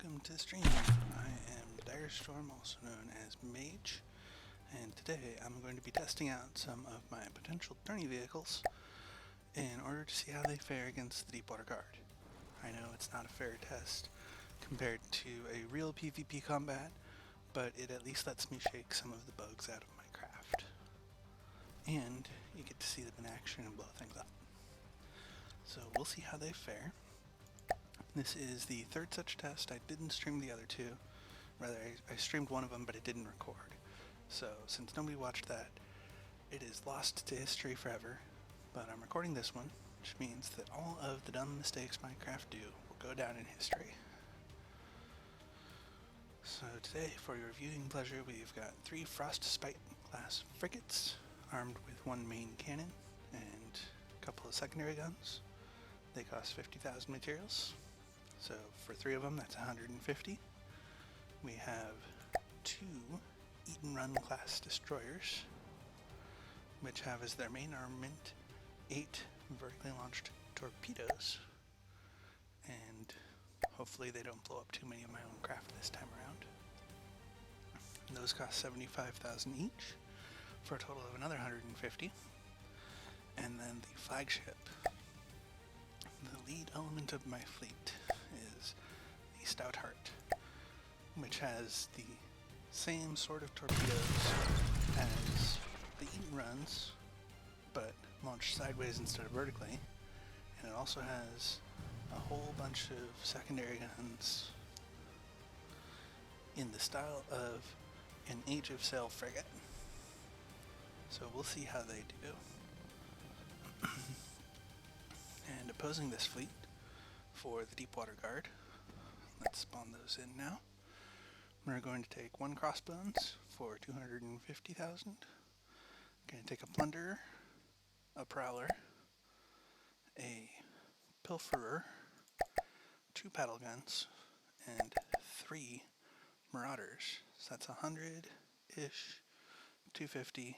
Welcome to the stream. I am Direstorm, also known as Mage, and today I'm going to be testing out some of my potential tourney vehicles in order to see how they fare against the Deepwater Guard. I know it's not a fair test compared to a real PvP combat, but it at least lets me shake some of the bugs out of my craft. And you get to see them in action and blow things up. So we'll see how they fare. This is the third such test. I didn't stream the other two. Rather, I streamed one of them, but it didn't record. So, since nobody watched that, it is lost to history forever. But I'm recording this one, which means that all of the dumb mistakes my craft do will go down in history. So today, for your viewing pleasure, we've got 3 Frostspite class frigates, armed with 1 main cannon and a couple of secondary guns. They cost 50,000 materials. So for 3 of them, that's 150. We have 2 Eatonrun class destroyers, which have as their main armament 8 vertically launched torpedoes, and hopefully they don't blow up too many of my own craft this time around. And those cost 75,000 each, for a total of another 150. And then the flagship, the lead element of my fleet, is the Stoutheart, which has the same sort of torpedoes as the Eatonruns, but launched sideways instead of vertically, and it also has a whole bunch of secondary guns in the style of an Age of Sail frigate. So we'll see how they do. And opposing this fleet for the Deepwater Guard, let's spawn those in now. We're going to take 1 crossbones for 250,000. Going to take a plunderer, a prowler, a pilferer, 2 paddle guns, and 3 marauders. So that's 100-ish, 250,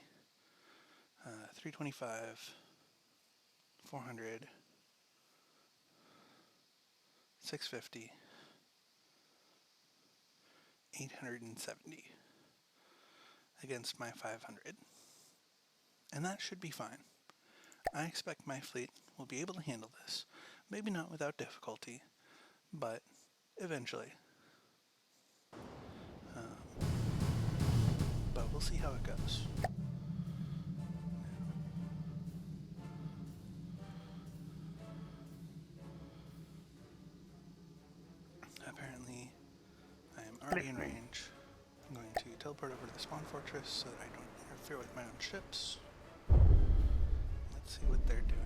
325, 400, 650, 870 against my 500. And that should be fine. I expect my fleet will be able to handle this. Maybe not without difficulty, but eventually. But we'll see how it goes. Apparently, I am already in range. I'm going to teleport over to the spawn fortress so that I don't interfere with my own ships. Let's see what they're doing.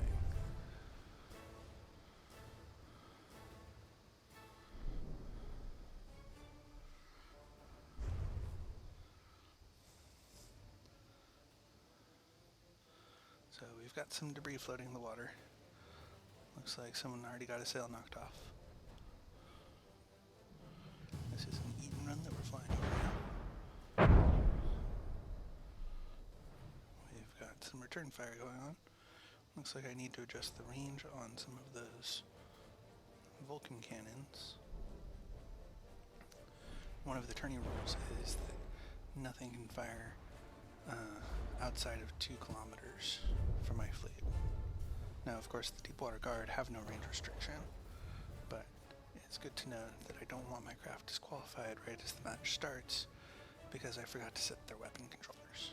So we've got some debris floating in the water. Looks like someone already got a sail knocked off. This is an Eatonrun that we're flying over now. We've got some return fire going on. Looks like I need to adjust the range on some of those Vulcan cannons. One of the tourney rules is that nothing can fire outside of 2 kilometers from my fleet. Now, of course, the Deepwater Guard have no range restriction, but it's good to know that I don't want my craft disqualified right as the match starts because I forgot to set their weapon controllers.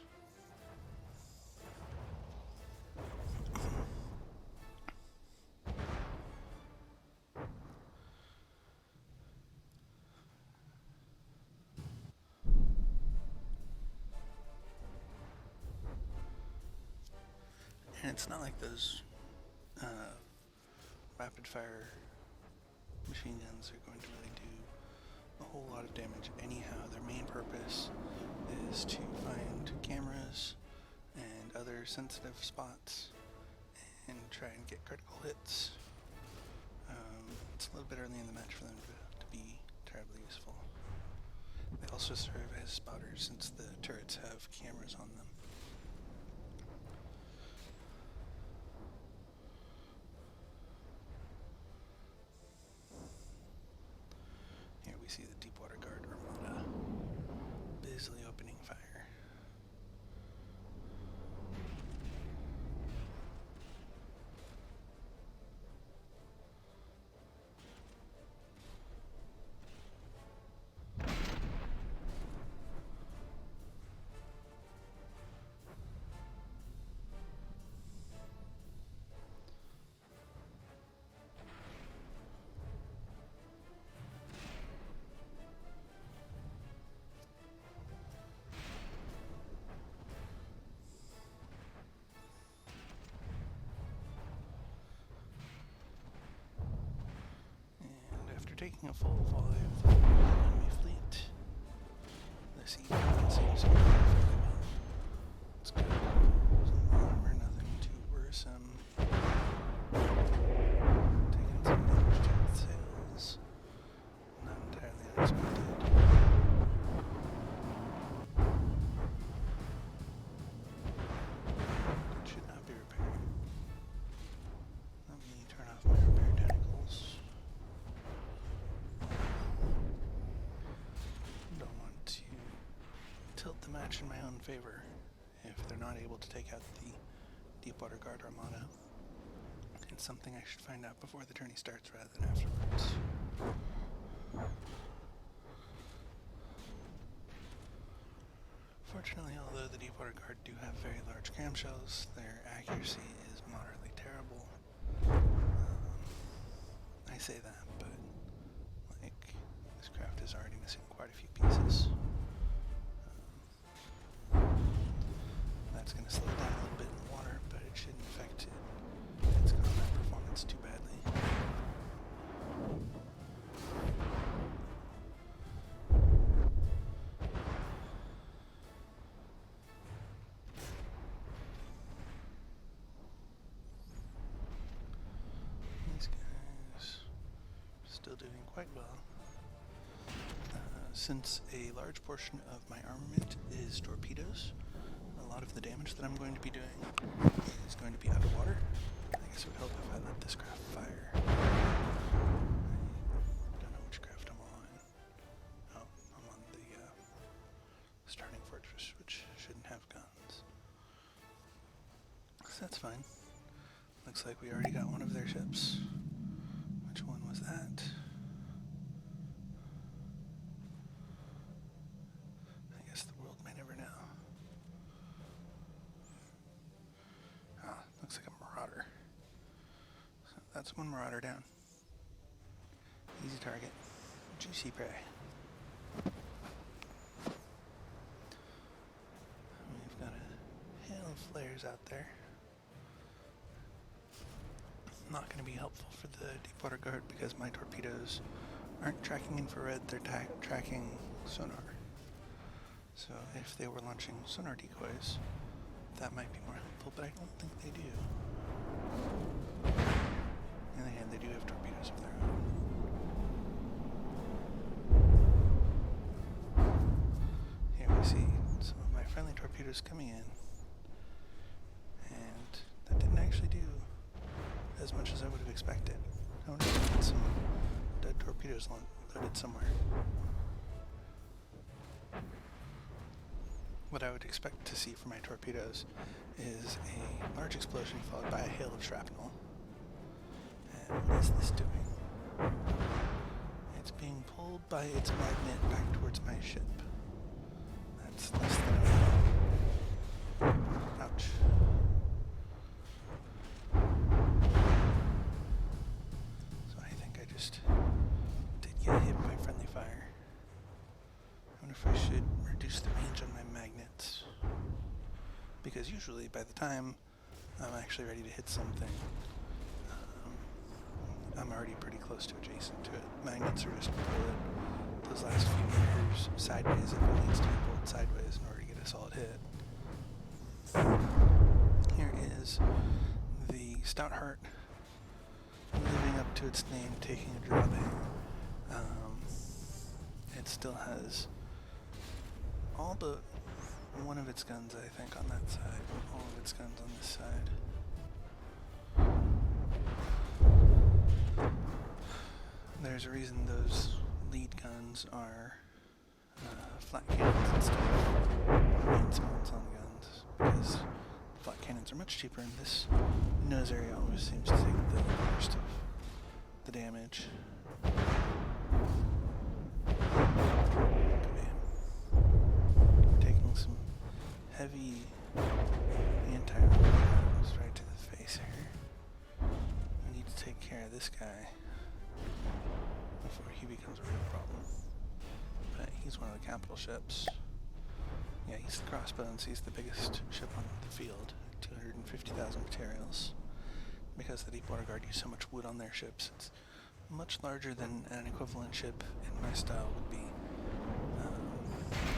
And it's not like those rapid fire machine guns are going to really do a whole lot of damage anyhow. Their main purpose is to find cameras and other sensitive spots and try and get critical hits. It's a little bit early in the match for them to be terribly useful. They also serve as spotters since the turrets have cameras on them. Here we see Deepwater Guard Armada busily opening fire. Taking a full volley of the enemy fleet, this Eatonrun seems to be going fairly well. It's good. Some armor, nothing too worrisome. Taking some damage to its sails. Not entirely unexpected. It should not be repaired. Let me turn off my repair tentacles. Tilt the match in my own favor if they're not able to take out the Deepwater Guard Armada. It's something I should find out before the tourney starts rather than afterwards. Fortunately, although the Deepwater Guard do have very large clamshells, their accuracy is moderately terrible. I say that, but like, this craft is already missing quite a few pieces. That's going to slow it down a little bit in the water, but it shouldn't affect its combat performance too badly. These guys still doing quite well. Since a large portion of my armament is torpedoes, a lot of the damage that I'm going to be doing is going to be out of water. I guess it would help if I let this craft fire. I don't know which craft I'm on. Oh, I'm on the starting fortress, which shouldn't have guns. So that's fine. Looks like we already got one of their ships. Which one was that? I guess the world may never know. Looks like a marauder. So that's one marauder down. Easy target. Juicy prey. We've got a hail of flares out there. Not going to be helpful for the Deepwater Guard because my torpedoes aren't tracking infrared, they're tracking sonar. So if they were launching sonar decoys, that might be more helpful, but I don't think they do. On the other hand, they do have torpedoes of their own. Here we see some of my friendly torpedoes coming in, and that didn't actually do as much as I would have expected. I would have had some dead torpedoes loaded somewhere. What I would expect to see from my torpedoes is a large explosion followed by a hail of shrapnel. And what is this doing? It's being pulled by its magnet back towards my ship. That's less than enough. Ouch. So I think I just did get hit by friendly fire. I wonder if I should reduce the range on my magnets, because usually by the time I'm actually ready to hit something, I'm already pretty close to adjacent to it. Magnets are just pull it those last few meters sideways if it needs to be pulled sideways in order to get a solid hit. Here is the Stoutheart living up to its name, taking a drubbing. It still has all but one of its guns, I think, on that side. All of its guns on this side. There's a reason those lead guns are flat cannons and stuff, and smolts on guns, because flat cannons are much cheaper, and this nose area always seems to take the worst of the damage. Okay. We're taking some heavy anti-armor rounds right to the face here. We need to take care of this guy before he becomes a real problem. But he's one of the capital ships. Yeah, he's the Crossbones. He's the biggest ship on the field. 250,000 materials. Because the Deepwater Guard use so much wood on their ships, it's much larger than an equivalent ship in my style would be.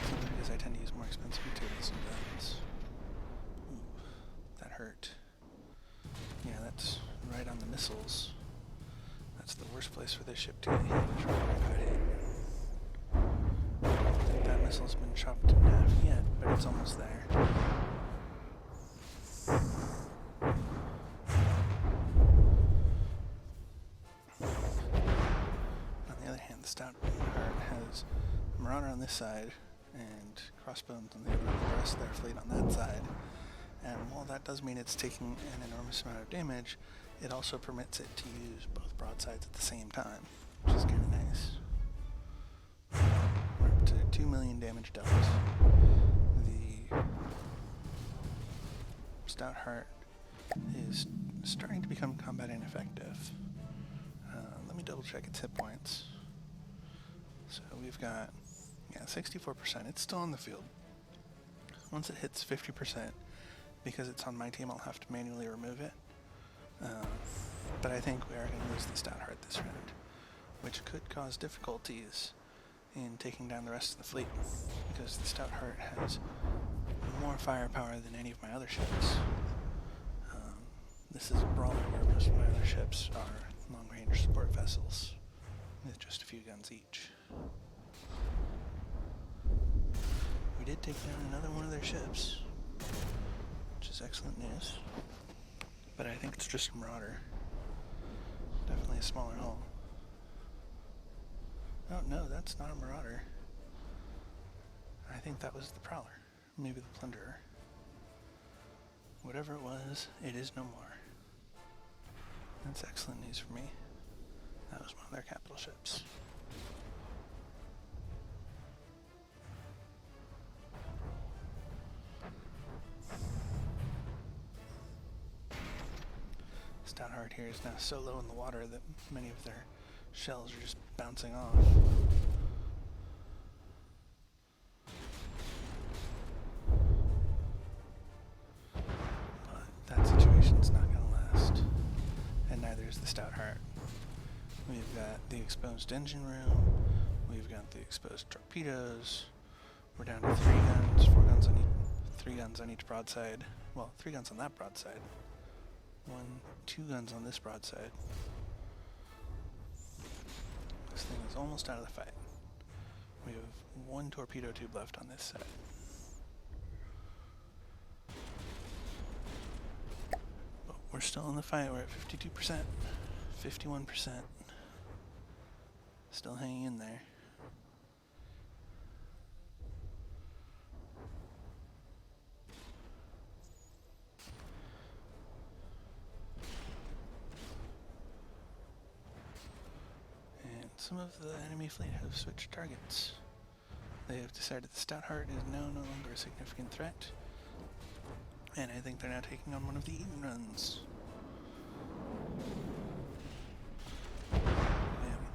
Simply because I tend to use more expensive materials and guns. Ooh, that hurt. Yeah, that's right on the missiles. That's the worst place for this ship to get hit. Right where I got hit. I don't think that missile's been chopped in half yet, but it's almost there. On the other hand, the Stoutheart has a Marauder on this side and Crossbones on the other, the rest of their fleet on that side. And while that does mean it's taking an enormous amount of damage, it also permits it to use both broadsides at the same time, which is kind of nice. We're up to 2 million damage dealt. The Stoutheart is starting to become combat ineffective. Let me double check its hit points. So we've got, 64%. It's still on the field. Once it hits 50%, because it's on my team, I'll have to manually remove it. But I think we are going to lose the Stoutheart this round, which could cause difficulties in taking down the rest of the fleet, because the Stoutheart has more firepower than any of my other ships. This is a brawler where most of my other ships are long-range support vessels, with just a few guns each. We did take down another one of their ships, which is excellent news. But I think it's just a Marauder. Definitely a smaller hull. Oh no, that's not a Marauder. I think that was the Prowler. Maybe the Plunderer. Whatever it was, it is no more. That's excellent news for me. That was one of their capital ships. Stoutheart here is now so low in the water that many of their shells are just bouncing off. But that situation's not going to last. And neither is the Stoutheart. We've got the exposed engine room. We've got the exposed torpedoes. We're down to 3 guns, 4 guns on each, 3 guns on each broadside. Well, 3 guns on that broadside. 2 guns on this broadside. This thing is almost out of the fight. We have 1 torpedo tube left on this side. But we're still in the fight. We're at 52%, 51%. Still hanging in there. Some of the enemy fleet have switched targets. They have decided the Stoutheart is now no longer a significant threat. And I think they're now taking on one of the Eatonruns. Damn.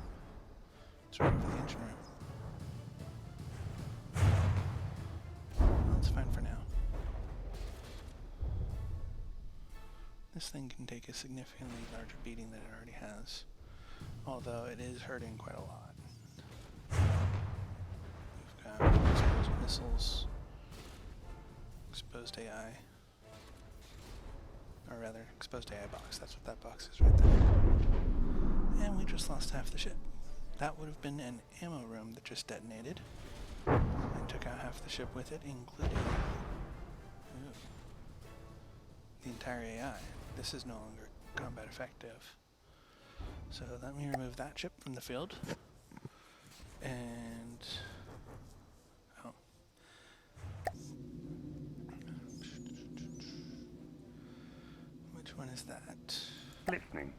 It's right over the engine room. Well, it's fine for now. This thing can take a significantly larger beating than it already has. Although it is hurting quite a lot. We've got exposed missiles, exposed AI, or rather, exposed AI box. That's what that box is right there. And we just lost half the ship. That would have been an ammo room that just detonated and took out half the ship with it, including the entire AI. This is no longer combat effective. So let me remove that ship from the field. And oh, one is that? Listening.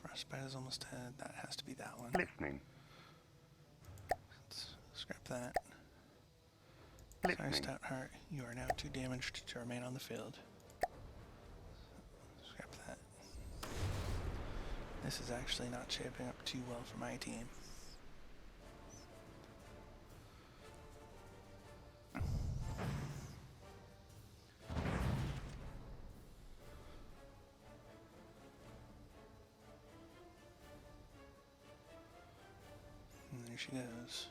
Frostbite is almost dead. That has to be that one. Listening. Let's scrap that. Listening. Sorry, Stoutheart. You are now too damaged to remain on the field. Scrap that. This is actually not shaping up too well for my team. And there she goes.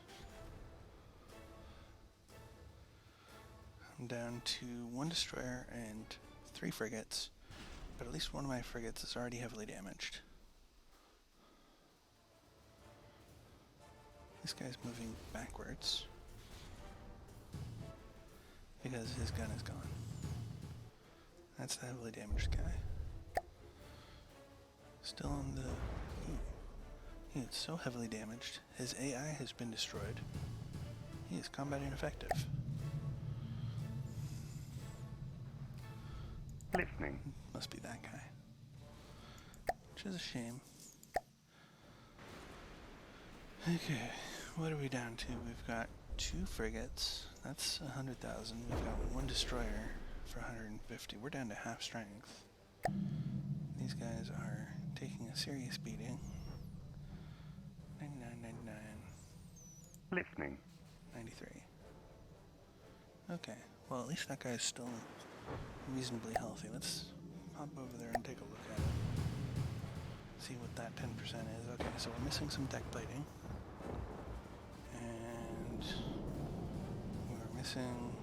I'm down to 1 destroyer and 3 frigates, but at least one of my frigates is already heavily damaged. This guy's moving backwards because his gun is gone. That's the heavily damaged guy. Still on the... He is so heavily damaged. His AI has been destroyed. He is combat ineffective. Listening. Must be that guy. Which is a shame. Okay, what are we down to? We've got 2 frigates. That's 100,000. We've got 1 destroyer for 150. We're down to half strength. These guys are taking a serious beating. 99, 99. Listening. 93. Okay, well at least that guy's still reasonably healthy. Let's hop over there and take a look at it. See what that 10% is. Okay, so we're missing some deck plating. And we're missing...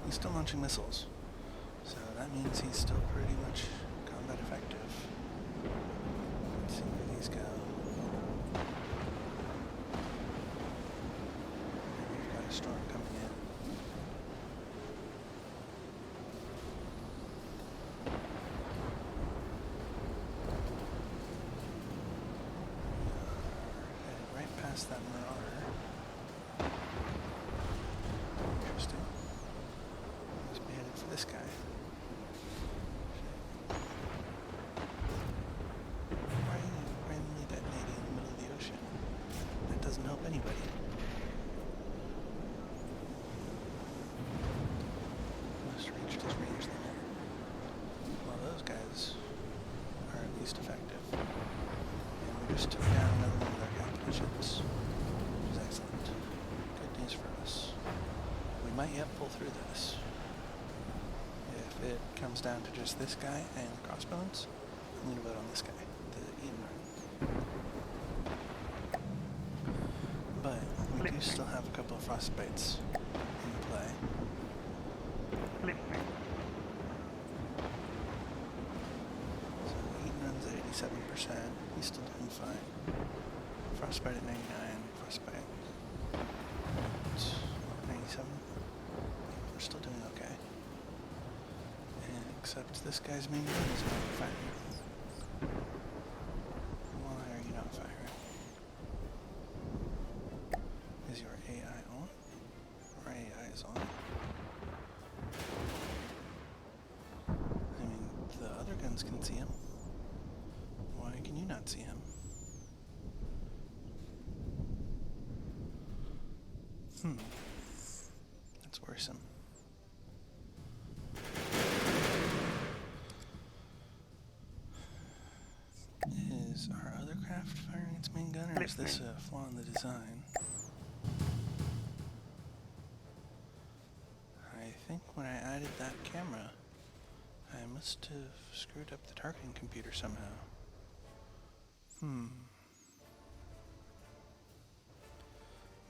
He's still launching missiles, so that means he's still pretty much combat effective. Let's see where these go. And we've got a storm coming in. Headed right past that marauder. Interesting. For this guy. Why are you randomly detonating in the middle of the ocean? That doesn't help anybody. Must have reached his range limit. Well, those guys are at least effective. And we just took down another one of their capital ships, which is excellent. Good news for us. We might yet pull through this. If it comes down to just this guy and crossbones, I'm going to vote on this guy, the Eatonrun. But we do still have a couple of Frostspites in play. Listening. So Eatonrun's at 87%. He's still doing fine. Frostbite at 99. Frostbite at 97. We're still doing okay. Except this guy's main gun is not firing. Why are you not firing? Is your AI on? Or AI is on? I mean, the other guns can see him. Why can you not see him? That's worrisome. Is our other craft firing its main gun, or is this a flaw in the design? I think when I added that camera, I must have screwed up the targeting computer somehow.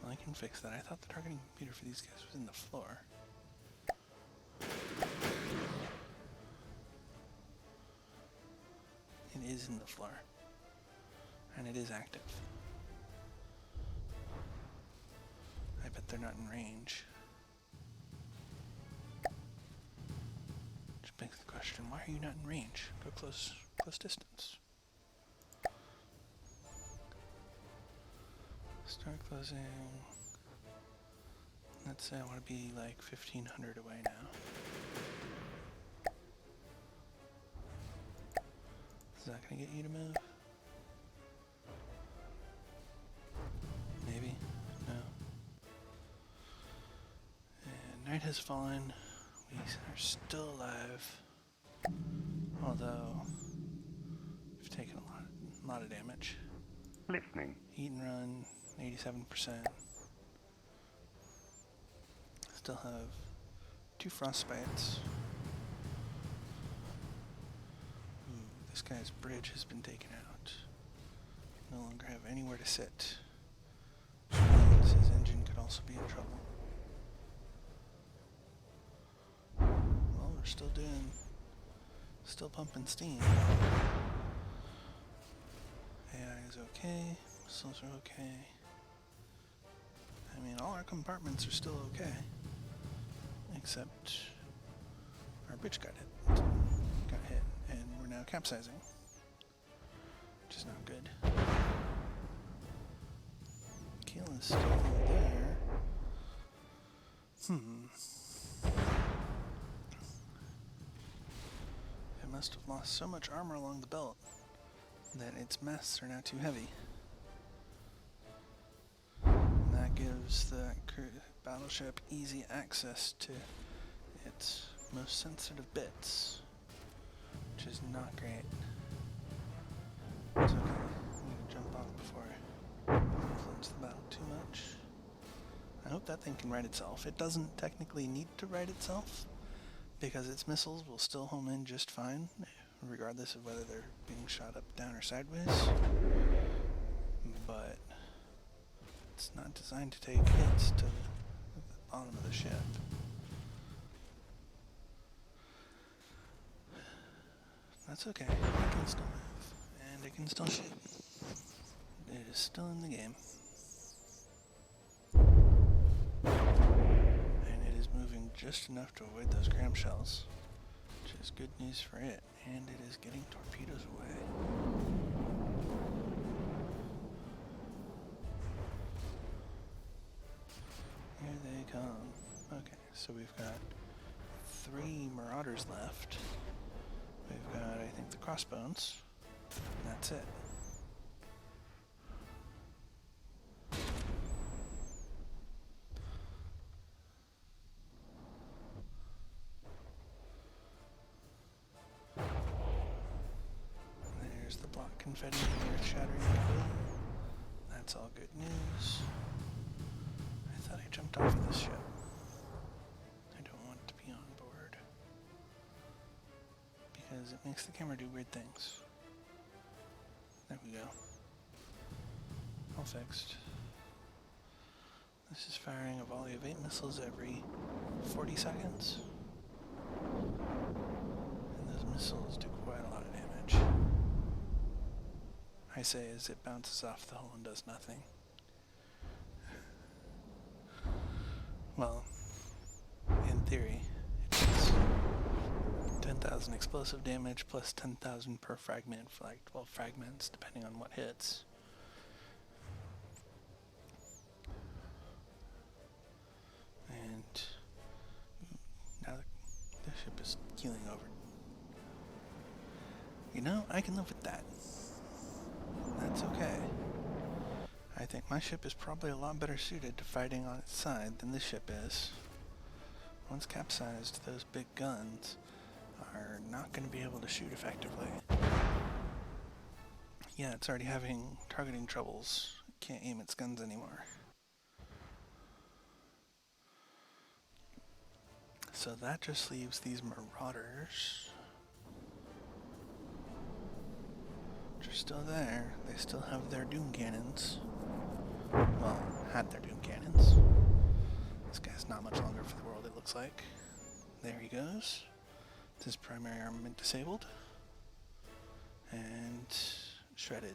Well, I can fix that. I thought the targeting computer for these guys was in the floor. It is in the floor. And it is active. bet they're not in range. Which begs the question, why are you not in range? Go close distance. Start closing. Let's say I want to be like 1,500 away now. Is that going to get you to move? Maybe? No. And night has fallen. We are still alive. Although, we've taken a lot of damage. Listening. Eatonrun, 87%. Still have 2 Frostspites. Ooh, this guy's bridge has been taken out. No longer have anywhere to sit. Which means his engine could also be in trouble. Well, we're still pumping steam. AI is okay, missiles are okay. I mean, all our compartments are still okay. Except our bridge got hit, and we're now capsizing, which is not good. Keel is still there. It must have lost so much armor along the belt that its masts are now too heavy. And that gives the battleship easy access to its most sensitive bits, which is not great. It's okay. I'm going to jump off before I influence the battle too much. I hope that thing can right itself. It doesn't technically need to right itself, because its missiles will still home in just fine, regardless of whether they're being shot up, down, or sideways. But it's not designed to take hits to the bottom of the ship. That's okay. It can still move, and it can still shoot. It is still in the game. And it is moving just enough to avoid those gram shells, which is good news for it. And it is getting torpedoes away. Here they come. Okay, so we've got 3 Marauders left. We've got, I think, the Crossbones. And that's it. There's the block confetti and the earth-shattering kaboom. That's all good news. I thought I jumped off of this ship. I don't want to be on board, because it makes the camera do weird things. There we go. All fixed. This is firing a volley of 8 missiles every 40 seconds. And those missiles do quite a lot of damage. I say as it bounces off the hull and does nothing. Well, in theory, it's 10,000 explosive damage plus 10,000 per fragment for like 12 fragments, depending on what hits. And now the ship is keeling over. You know, I can live with that. That's okay. I think my ship is probably a lot better suited to fighting on its side than this ship is. Once capsized, those big guns are not going to be able to shoot effectively. Yeah, it's already having targeting troubles. It can't aim its guns anymore. So that just leaves these Marauders, which are still there. They still have their Doom Cannons. Well, had their Doom Cannons. This guy's not much longer for the world, it looks like. There he goes. His primary armament disabled. And shredded.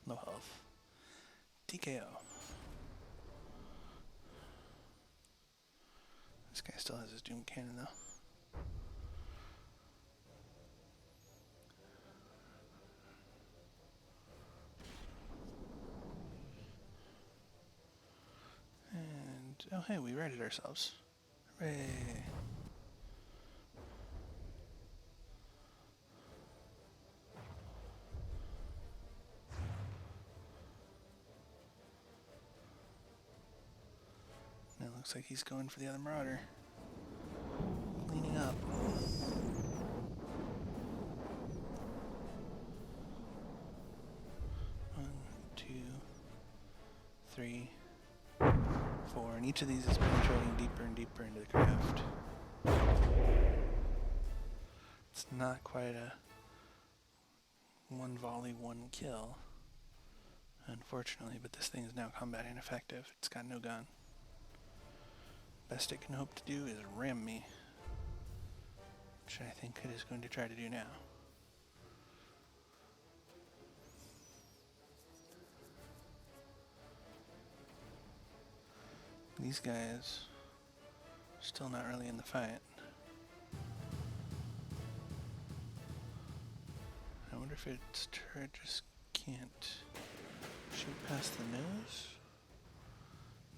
Low health. TKO. guy still has his Doom Cannon, though. And, oh hey, we righted ourselves. Hooray! Now it looks like he's going for the other Marauder. Cleaning up. One, two, three, four, and each of these is penetrating deeper and deeper into the craft. It's not quite a one volley, one kill, unfortunately, but this thing is now combat ineffective. It's got no gun. Best it can hope to do is ram me, which I think it is going to try to do now. These guys still not really in the fight. I wonder if its turret just can't shoot past the nose.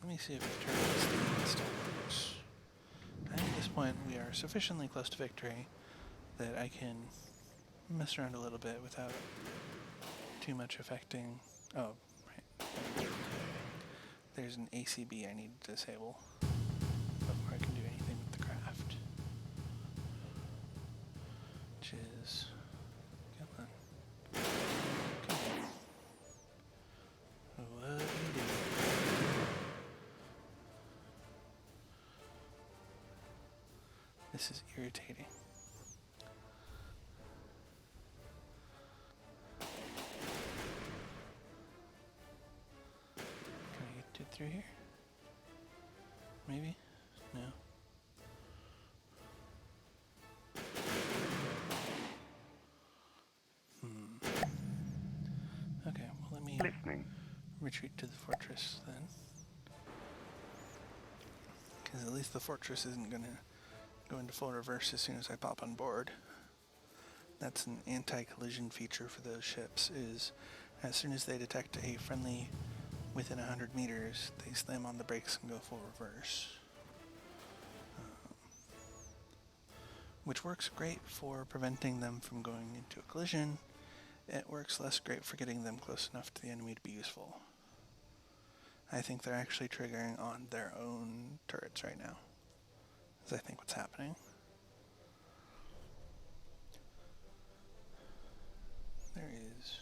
Let me see if the turret still works. And at this point, we are sufficiently close to victory that I can mess around a little bit without too much affecting. Oh, right. There's an ACB I need to disable before I can do anything with the craft. Which is... come on. Come on. What are you doing? This is irritating. Can I get it through here? Maybe? No. Okay, well let me retreat to the fortress then. Because at least the fortress isn't going to go into full reverse as soon as I pop on board. That's an anti-collision feature for those ships, is as soon as they detect a friendly within 100 meters, they slam on the brakes and go full reverse. Which works great for preventing them from going into a collision. It works less great for getting them close enough to the enemy to be useful. I think they're actually triggering on their own turrets right now. Is I think what's happening. There is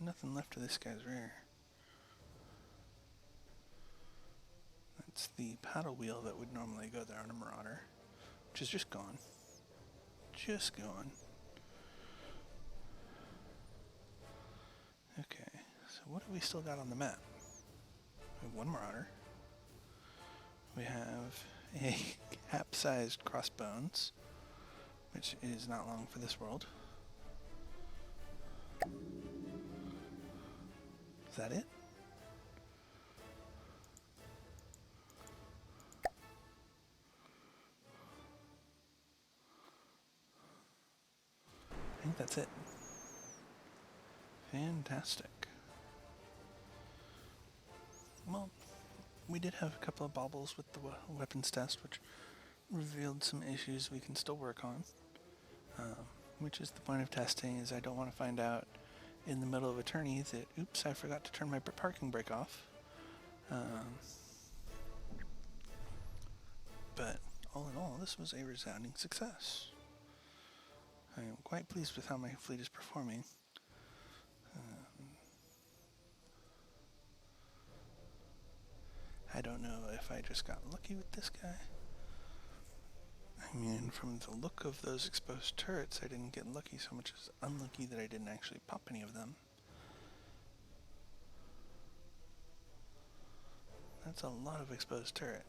nothing left of this guy's rear. That's the paddle wheel that would normally go there on a Marauder, which is just gone. Just gone. Okay, so what have we still got on the map? We have one Marauder. We have a capsized Crossbones, which is not long for this world. Is that it? I think that's it. Fantastic. Well, we did have a couple of bobbles with the weapons test, which revealed some issues we can still work on. Which is the point of testing, is I don't want to find out in the middle of a tourney that, oops, I forgot to turn my parking brake off. But all in all, this was a resounding success. I am quite pleased with how my fleet is performing. I don't know if I just got lucky with this guy. I mean, from the look of those exposed turrets, I didn't get lucky so much as unlucky that I didn't actually pop any of them. That's a lot of exposed turret.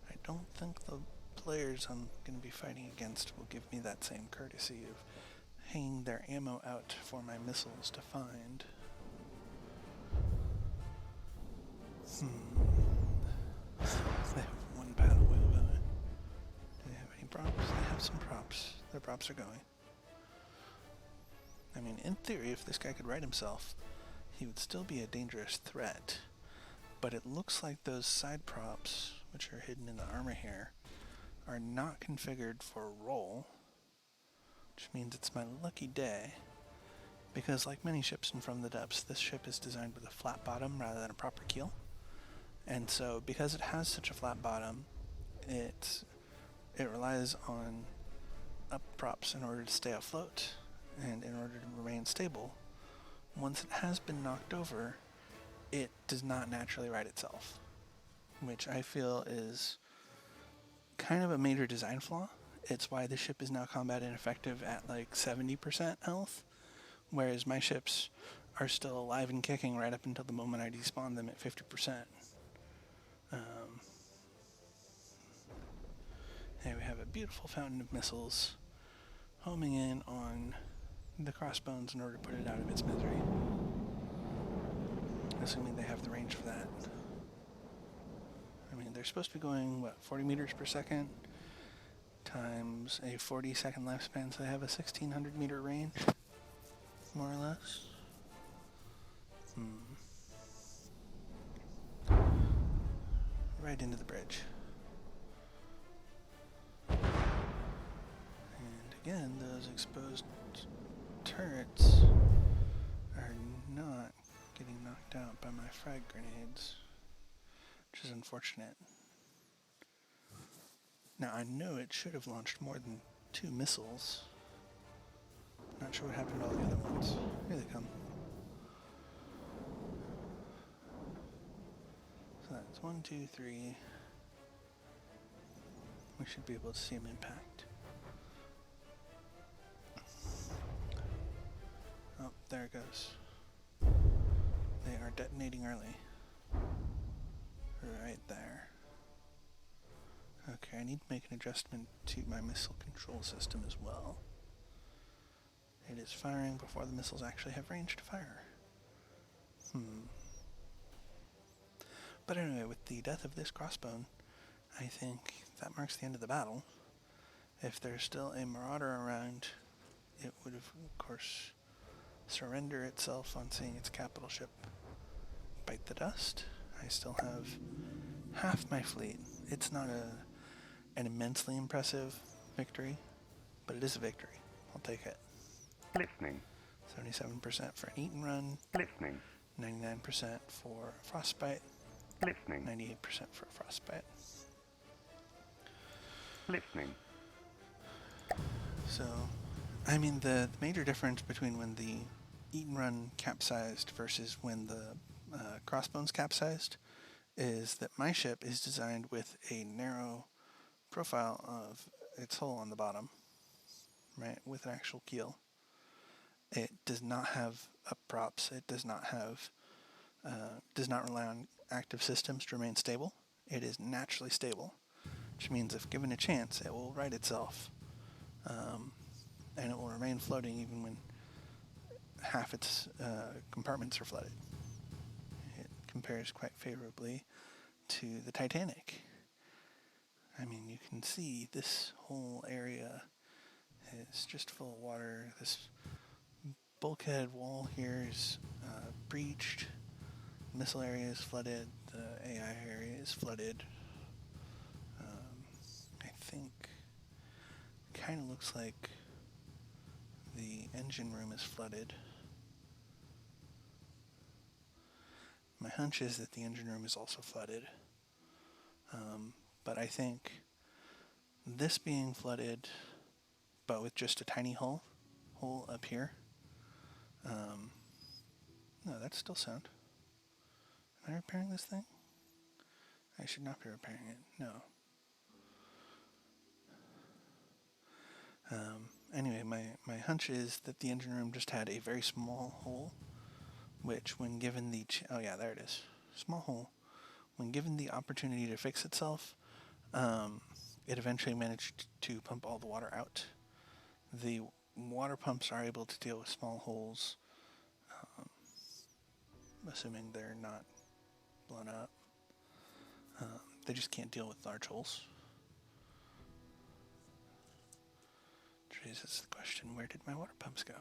I don't think the players I'm going to be fighting against will give me that same courtesy of hanging their ammo out for my missiles to find. They have one paddle wheel going. Do they have any props? They have some props. Their props are going. I mean, in theory, if this guy could right himself, he would still be a dangerous threat. But it looks like those side props, which are hidden in the armor here, are not configured for roll, which means it's my lucky day. Because like many ships in From the Depths, this ship is designed with a flat bottom rather than a proper keel. And so because it has such a flat bottom, it relies on up props in order to stay afloat and in order to remain stable. Once it has been knocked over, it does not naturally right itself, which I feel is kind of a major design flaw. It's why the ship is now combat ineffective at like 70% health, whereas my ships are still alive and kicking right up until the moment I despawn them at 50%. Here we have a beautiful fountain of missiles homing in on the crossbones in order to put it out of its misery. Assuming they have the range for that. I mean, they're supposed to be going, what, 40 meters per second times a 40-second lifespan, so they have a 1,600 meter range, more or less. Right into the bridge. And again, those exposed turrets are not getting knocked out by my frag grenades, which is unfortunate. Now I know it should have launched more than 2 missiles. Not sure what happened to all the other ones. Here they come. So that's 1, 2, 3. We should be able to see them impact. Oh, there it goes. They are detonating early. Right there. Okay, I need to make an adjustment to my missile control system as well. It is firing before the missiles actually have range to fire. But anyway, with the death of this crossbone, I think that marks the end of the battle. If there's still a marauder around, it would have, of course, surrender itself on seeing its capital ship bite the dust. I still have half my fleet. It's not an immensely impressive victory, but it is a victory. I'll take it. Listening. 77% for an Eatonrun. Listening. 99% for Frostspite. Listening. 98% for Frostspite. Listening. So, I mean, the major difference between when the Eatonrun capsized versus when the Crossbones capsized is that my ship is designed with a narrow profile of its hull on the bottom, right, with an actual keel. It does not have up props. It does not have, does not rely on active systems to remain stable. It is naturally stable, which means if given a chance, it will right itself, and it will remain floating even when half its compartments are flooded. It compares quite favorably to the Titanic. I mean, you can see this whole area is just full of water. This bulkhead wall here is breached. The missile area is flooded. The AI area is flooded. I think kind of looks like the engine room is flooded. My hunch is that the engine room is also flooded. But I think this being flooded, but with just a tiny hole up here. No, that's still sound. Am I repairing this thing? I should not be repairing it. No. Anyway, my hunch is that the engine room just had a very small hole, which when given the... oh yeah, there it is. Small hole. When given the opportunity to fix itself, it eventually managed to pump all the water out. The water pumps are able to deal with small holes, assuming they're not blown up. They just can't deal with large holes. Raises the question, where did my water pumps go?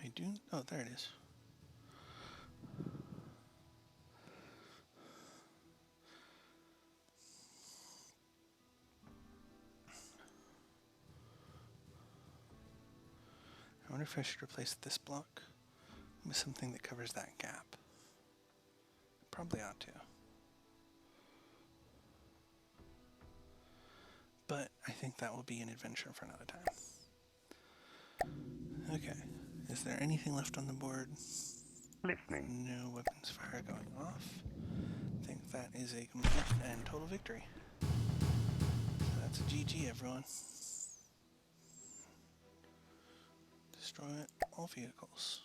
I do... Oh, there it is. I wonder if I should replace this block with something that covers that gap. Probably ought to. But I think that will be an adventure for another time. Okay. Is there anything left on the board? Listening. No weapons fire going off. I think that is a complete and total victory. So that's a GG, everyone. Destroy all vehicles.